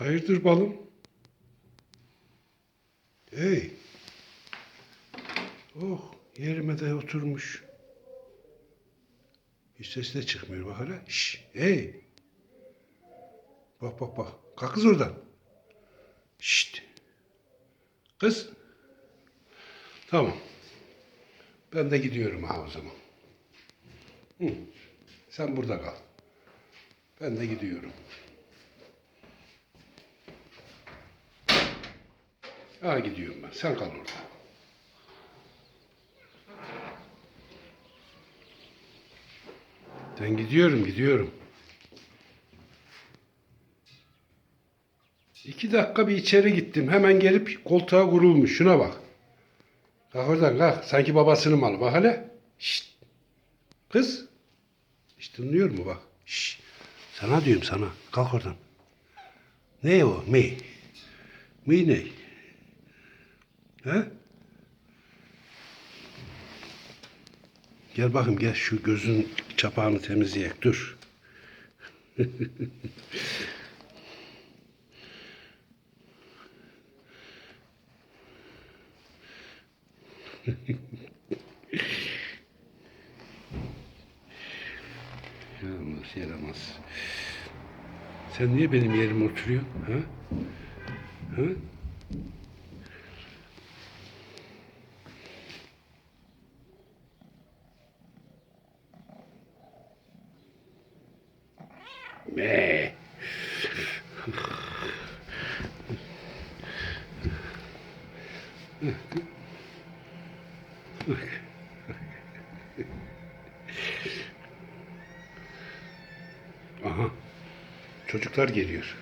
Hayırdır balım? Hey. Oh, yerime de oturmuş. Hiç sesi de çıkmıyor bak hele. Şş, hey. Bak bak bak. Kalk kız oradan. Şşt. Kız. Tamam. Ben de gidiyorum ha o zaman. Hı. Sen burada kal. Ben de gidiyorum. Ha gidiyorum ben. Sen kal orada. Ben gidiyorum. 2 dakika bir içeri gittim. Hemen gelip koltuğa kurulmuş. Şuna bak. Kalk oradan kalk. Sanki babasının malı. Bak hele. Şşt. Kız. Hiç dinliyor mu bak. Şşt. Sana diyorum sana. Kalk oradan. Ne o? Mi? Mi ne? He? Gel bakayım gel şu gözün çapağını temizleyek. Dur. Yaramaz yaramaz. Sen niye benim yerime oturuyorsun? Ha? Ha? Me. Aha. Çocuklar geliyor.